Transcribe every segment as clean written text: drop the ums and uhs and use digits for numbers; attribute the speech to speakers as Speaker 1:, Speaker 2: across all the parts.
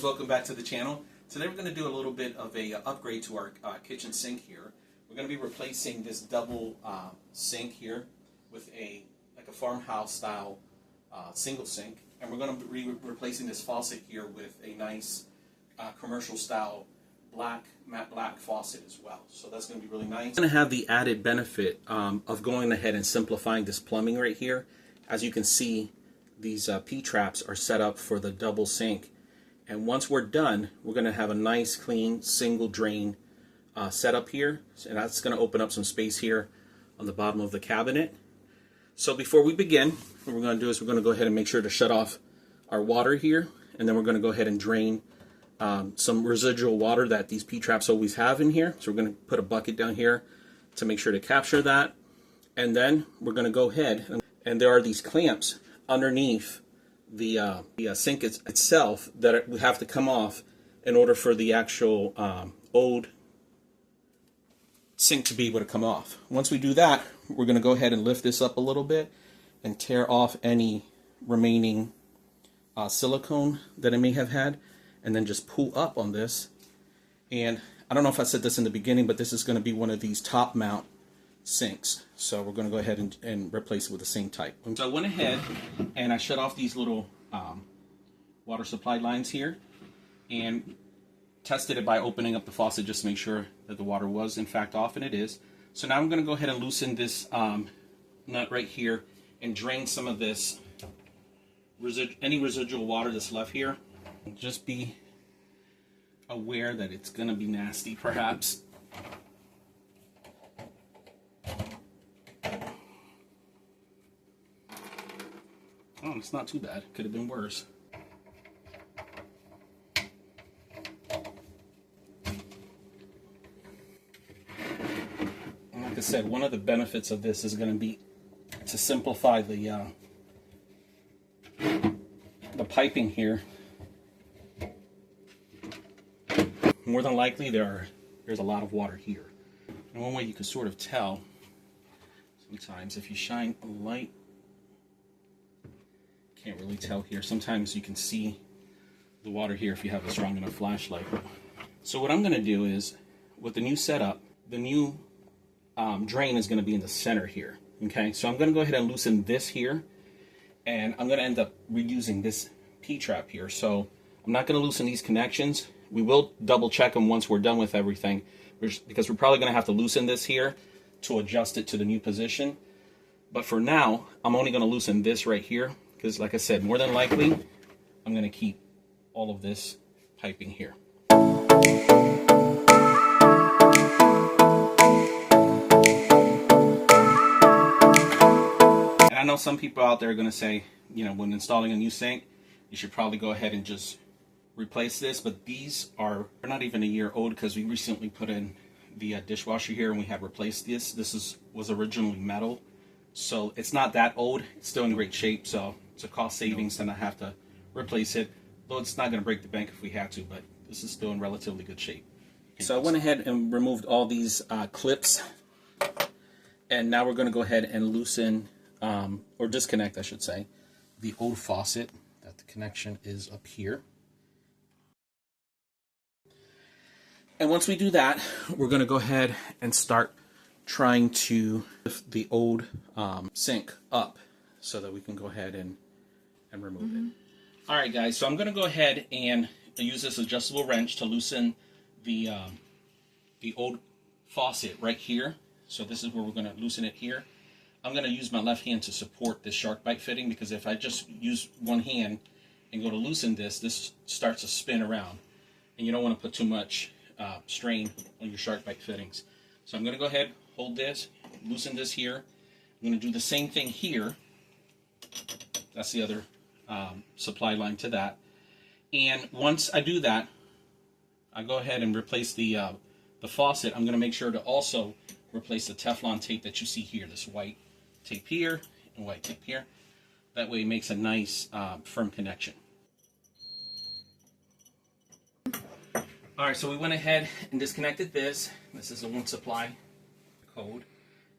Speaker 1: guys, welcome back to the channel. Today we're going to do a little bit of a upgrade to our kitchen sink here. We're going to be replacing this double sink here with a farmhouse style single sink, and we're going to be replacing this faucet here with a nice commercial style matte black faucet as well. So that's going to be really nice. It's going to have the added benefit of going ahead and simplifying this plumbing right here. As you can see, these P-traps are set up for the double sink, and once we're done, we're going to have a nice clean single drain setup here, and that's going to open up some space here on the bottom of the cabinet. So before we begin, what we're going to do is we're going to go ahead and make sure to shut off our water here, and then we're going to go ahead and drain some residual water that these P-traps always have in here. So we're going to put a bucket down here to make sure to capture that, and then we're going to go ahead and there are these clamps underneath the sink itself that we have to come off in order for the actual old sink to be able to come off. Once we do that, we're going to go ahead and lift this up a little bit and tear off any remaining silicone that it may have had, and then just pull up on this. And I don't know if I said this in the beginning, but this is going to be one of these top mount sinks, so we're going to go ahead and replace it with the same type. So I went ahead and I shut off these little water supply lines here and tested it by opening up the faucet just to make sure that the water was in fact off, and it is. So now I'm going to go ahead and loosen this nut right here and drain some of this any residual water that's left here. Just be aware that it's going to be nasty perhaps. Oh, it's not too bad. Could have been worse. And like I said, one of the benefits of this is going to be to simplify the piping here. More than likely, there's a lot of water here. And one way you can sort of tell sometimes if you shine a light. Can't really tell here. Sometimes you can see the water here if you have a strong enough flashlight. So what I'm going to do is, with the new setup, the new drain is going to be in the center here. Okay, so I'm going to go ahead and loosen this here, and I'm going to end up reusing this P-trap here. So I'm not going to loosen these connections. We will double check them once we're done with everything, because we're probably going to have to loosen this here to adjust it to the new position. But for now, I'm only going to loosen this right here, because like I said, more than likely, I'm going to keep all of this piping here. And I know some people out there are going to say, you know, when installing a new sink, you should probably go ahead and just replace this, but these are not even a year old, because we recently put in the dishwasher here and we had replaced this. This was originally metal, so it's not that old. It's still in great shape, so it's a cost savings to not have to replace it, though it's not going to break the bank if we had to, but this is still in relatively good shape. So I went ahead and removed all these clips, and now we're going to go ahead and loosen, or disconnect I should say, the old faucet. That the connection is up here. And once we do that, we're going to go ahead and start trying to lift the old sink up so that we can go ahead and remove it. Alright guys, so I'm going to go ahead and use this adjustable wrench to loosen the old faucet right here. So this is where we're going to loosen it here. I'm going to use my left hand to support this shark bite fitting, because if I just use one hand and go to loosen this starts to spin around, and you don't want to put too much strain on your shark bite fittings. So I'm going to go ahead, hold this, loosen this here. I'm going to do the same thing here. That's the other supply line to that. And once I do that, I go ahead and replace the faucet. I'm going to make sure to also replace the Teflon tape that you see here. This white tape here and white tape here. That way it makes a nice firm connection. Alright, so we went ahead and disconnected this. This is the one supply code.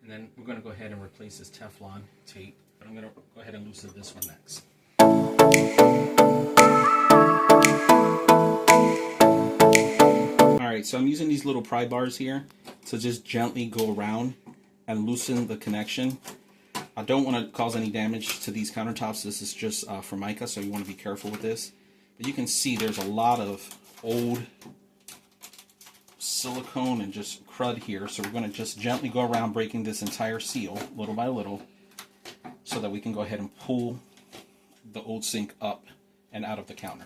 Speaker 1: And then we're going to go ahead and replace this Teflon tape. But I'm going to go ahead and loosen this one next. so I'm using these little pry bars here to just gently go around and loosen the connection. I don't want to cause any damage to these countertops. This is just Formica, so you want to be careful with this. But you can see there's a lot of old silicone and just crud here, so we're going to just gently go around breaking this entire seal little by little so that we can go ahead and pull the old sink up and out of the counter.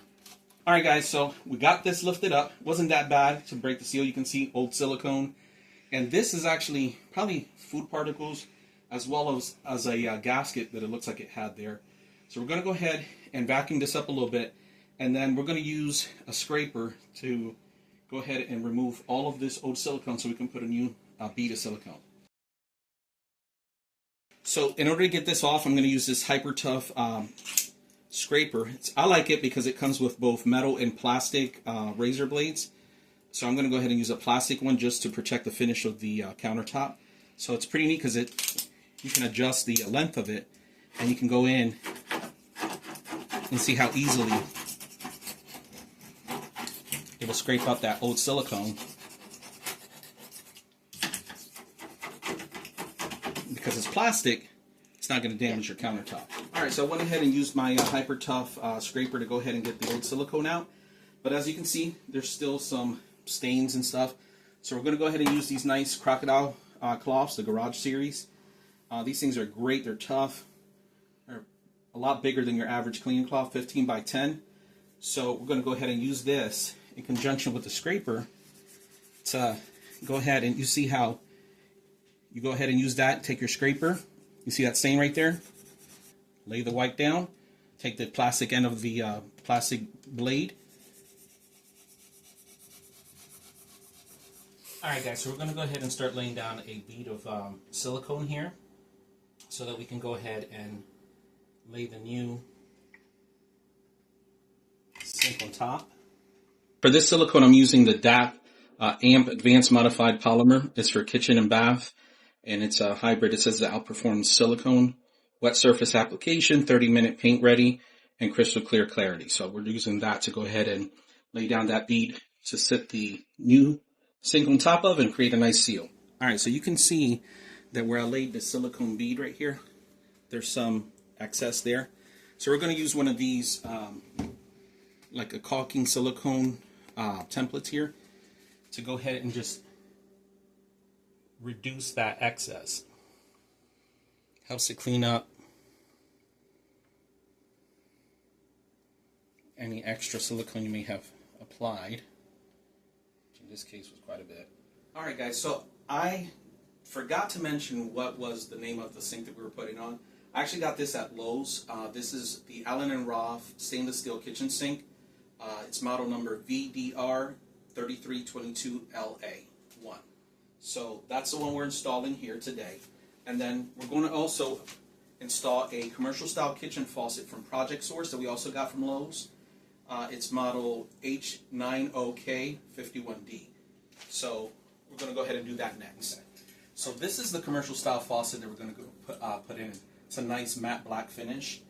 Speaker 1: Alright guys, so we got this lifted up. Wasn't that bad to break the seal. You can see old silicone, and this is actually probably food particles as well as a gasket that it looks like it had there. So we're going to go ahead and vacuum this up a little bit, and then we're going to use a scraper to go ahead and remove all of this old silicone so we can put a new bead of silicone. So in order to get this off, I'm going to use this Hyper Tough scraper. I like it because it comes with both metal and plastic razor blades. So I'm going to go ahead and use a plastic one just to protect the finish of the countertop. So it's pretty neat because you can adjust the length of it, and you can go in and see how easily it will scrape up that old silicone. Because it's plastic, it's not going to damage your countertop. Alright, so I went ahead and used my Hyper Tough scraper to go ahead and get the old silicone out. But as you can see, there's still some stains and stuff. So we're going to go ahead and use these nice crocodile cloths, the Garage series. These things are great. They're tough. They're a lot bigger than your average cleaning cloth, 15 by 10. So we're going to go ahead and use this in conjunction with the scraper to go ahead and, you see how you go ahead and use that, take your scraper, you see that stain right there, lay the wipe down, take the plastic end of the plastic blade. Alright guys, so we're going to go ahead and start laying down a bead of silicone here so that we can go ahead and lay the new sink on top. For this silicone, I'm using the DAP AMP Advanced Modified Polymer. It's for kitchen and bath, and it's a hybrid. It says it outperforms silicone, wet surface application, 30-minute paint ready, and crystal clear clarity. So we're using that to go ahead and lay down that bead to sit the new sink on top of and create a nice seal. Alright, so you can see that where I laid the silicone bead right here, there's some excess there. So we're going to use one of these like a caulking silicone templates here to go ahead and just reduce that excess. Helps to clean up any extra silicone you may have applied, which in this case was quite a bit. Alright guys, so I forgot to mention what was the name of the sink that we were putting on. I actually got this at Lowe's. This is the Allen & Roth stainless steel kitchen sink. It's model number VDR3322LA1. So that's the one we're installing here today. And then we're going to also install a commercial style kitchen faucet from Project Source that we also got from Lowe's. It's model H90K51D. So we're going to go ahead and do that next. So this is the commercial style faucet that we're going to put in. It's a nice matte black finish.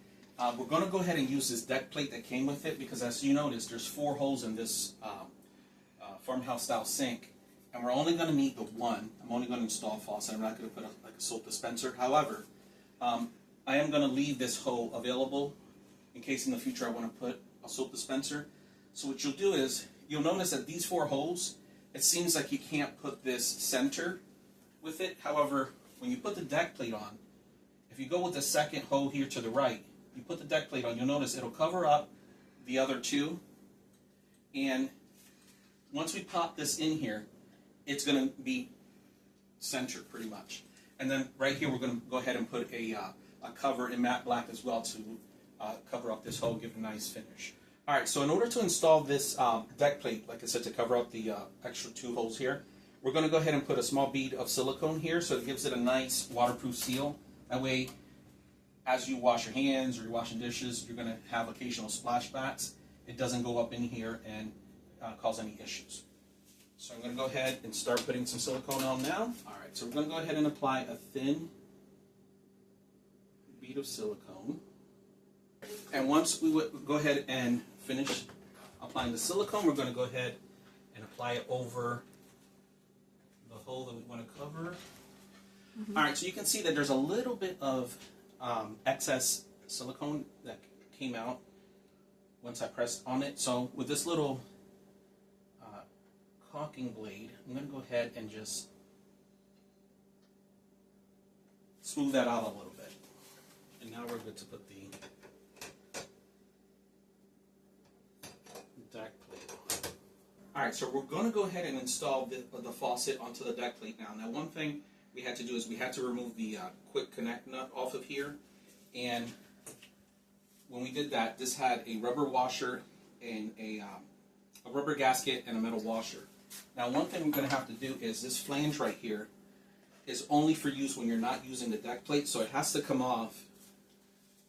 Speaker 1: We're going to go ahead and use this deck plate that came with it because, as you notice, there's 4 holes in this farmhouse style sink, and we're only going to need the one. I'm only going to install a faucet. I'm not going to put a soap dispenser. However, I am going to leave this hole available in case in the future I want to put a soap dispenser. So what you'll do is you'll notice that these 4 holes, it seems like you can't put this center with it. However, when you put the deck plate on, if you go with the second hole here to the right, you put the deck plate on, you'll notice it'll cover up the other 2. And once we pop this in here, it's going to be centered pretty much. And then right here we're going to go ahead and put a cover in matte black as well to cover up this hole, give it a nice finish. Alright, so in order to install this deck plate, like I said, to cover up the extra 2 holes here, we're going to go ahead and put a small bead of silicone here so it gives it a nice waterproof seal. That way, as you wash your hands or you're washing dishes, you're going to have occasional splashbacks. It doesn't go up in here and cause any issues. So I'm going to go ahead and start putting some silicone on now. Alright, so we're going to go ahead and apply a thin bead of silicone. And once we go ahead and finish applying the silicone, we're going to go ahead and apply it over the hole that we want to cover. All right, so you can see that there's a little bit of excess silicone that came out once I pressed on it. So with this little caulking blade, I'm going to go ahead and just smooth that out a little bit. And now we're good to put the deck plate on. All right, so we're going to go ahead and install the faucet onto the deck plate now. Now, one thing we had to do is we had to remove the quick connect nut off of here. And when we did that, this had a rubber washer and a rubber gasket and a metal washer. Now, one thing we're going to have to do is this flange right here is only for use when you're not using the deck plate, so it has to come off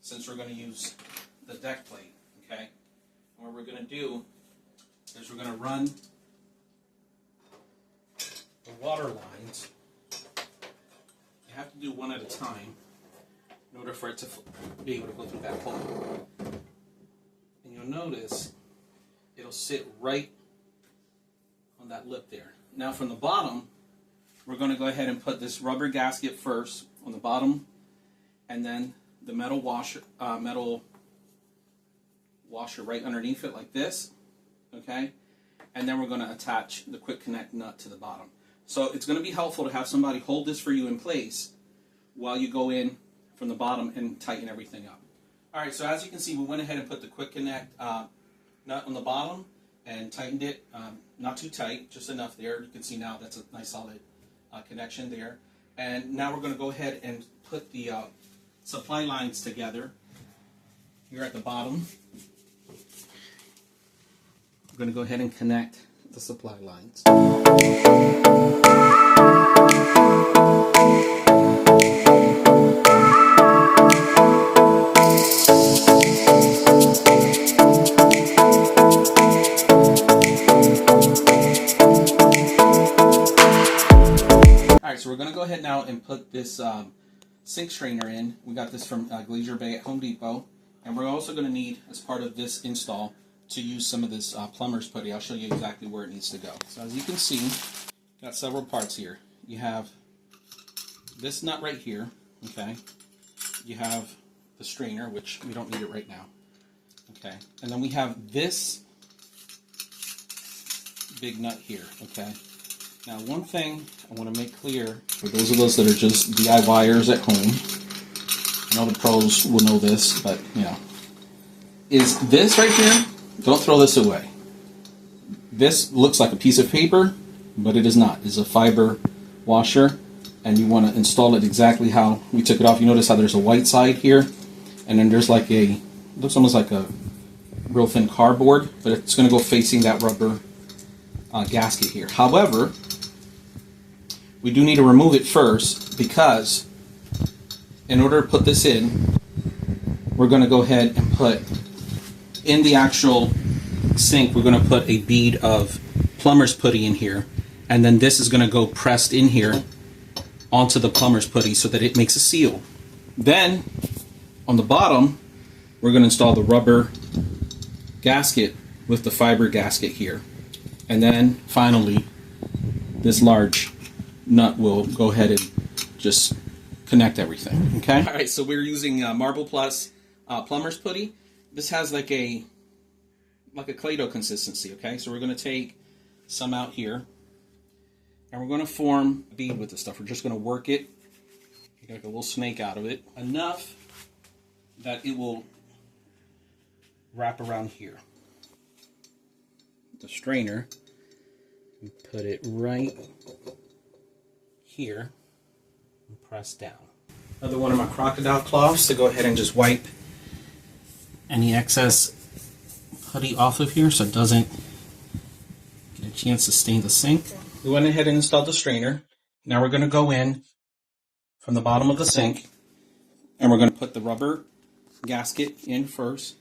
Speaker 1: since we're going to use the deck plate, okay? And what we're going to do is we're going to run the water lines. You have to do one at a time in order for it to be able to go through that hole. And you'll notice it'll sit right on that lip there. Now from the bottom, we're going to go ahead and put this rubber gasket first on the bottom, and then the metal washer right underneath it like this, okay? And then we're going to attach the quick connect nut to the bottom. So it's going to be helpful to have somebody hold this for you in place while you go in from the bottom and tighten everything up. All right, so as you can see, we went ahead and put the quick connect nut on the bottom and tightened it, not too tight, just enough there. You can see now that's a nice solid connection there. And now we're going to go ahead and put the supply lines together here at the bottom. We're going to go ahead and connect the supply lines. Alright, so we're going to go ahead now and put this sink strainer in. We got this from Glacier Bay at Home Depot. And we're also going to need, as part of this install, to use some of this plumber's putty. I'll show you exactly where it needs to go. So as you can see, got several parts here. You have this nut right here, okay? You have the strainer, which we don't need it right now, okay? And then we have this big nut here, okay? Now, one thing I want to make clear for those of us that are just DIYers at home, I know the pros will know this, but you know, is this right here. Don't throw this away. This looks like a piece of paper, but it is not. It's a fiber washer, and you want to install it exactly how we took it off. You notice how there's a white side here, and then there's like a, looks almost like a real thin cardboard, but it's going to go facing that rubber gasket here. However, we do need to remove it first, because in order to put this in, we're going to go ahead and put in the actual sink, we're going to put a bead of plumber's putty in here, and then this is going to go pressed in here onto the plumber's putty so that it makes a seal. Then on the bottom, we're going to install the rubber gasket with the fiber gasket here, and then finally this large nut will go ahead and just connect everything. Okay. All right, so we're using Marble Plus plumber's putty. This has like a clay dough consistency, okay? So we're going to take some out here, and we're going to form a bead with this stuff. We're just going to work it, make like a little snake out of it, enough that it will wrap around here. The strainer, we put it right here and press down. Another one of my crocodile cloths to go ahead and just wipe any excess putty off of here so it doesn't get a chance to stain the sink. We went ahead and installed the strainer. Now we're going to go in from the bottom of the sink, and we're going to put the rubber gasket in first,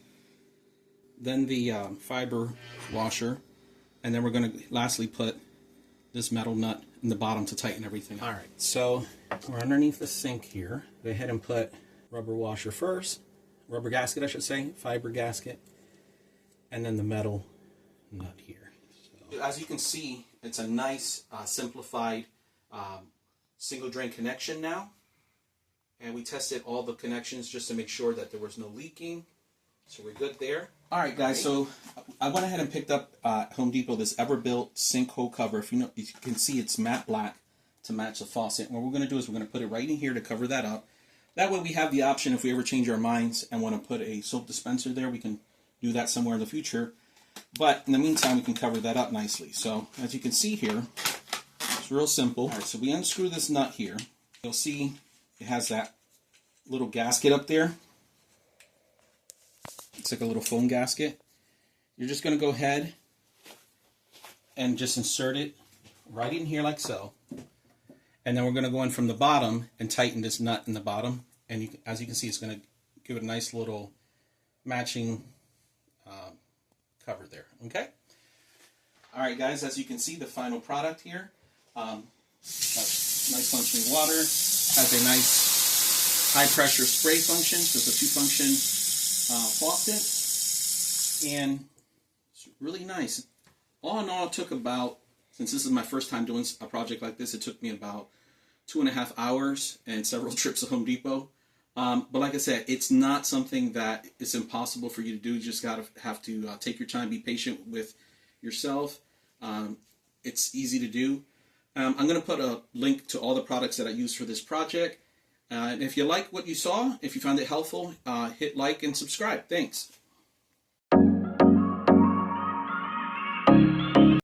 Speaker 1: then the fiber washer, and then we're going to lastly put this metal nut in the bottom to tighten everything up. Alright, so we're underneath the sink here. Go ahead and put rubber washer first, rubber gasket I should say, fiber gasket, and then the metal nut here. So As you can see, it's a nice simplified single drain connection now. And we tested all the connections just to make sure that there was no leaking. So we're good there. Alright guys, so I went ahead and picked up Home Depot this Everbuilt sink hole cover. If you can see it's matte black to match the faucet. And what we're going to do is we're going to put it right in here to cover that up. That way we have the option, if we ever change our minds and want to put a soap dispenser there, we can do that somewhere in the future. But in the meantime, we can cover that up nicely. So as you can see here, it's real simple. Alright, so we unscrew this nut here. You'll see it has that little gasket up there. It's like a little foam gasket. You're just going to go ahead and just insert it right in here like so. And then we're going to go in from the bottom and tighten this nut in the bottom. And as you can see, it's going to give it a nice little matching cover there. Okay? Alright guys, as you can see, the final product here. Nice functioning water. Has a nice high pressure spray function. So it's a 2-function faucet. And it's really nice. All in all, it took about, since this is my first time doing a project like this, it took me about 2.5 hours and several trips to Home Depot. But like I said, it's not something that is impossible for you to do. You just have to take your time, be patient with yourself. It's easy to do. I'm going to put a link to all the products that I use for this project. And if you like what you saw, if you found it helpful, hit like and subscribe. Thanks.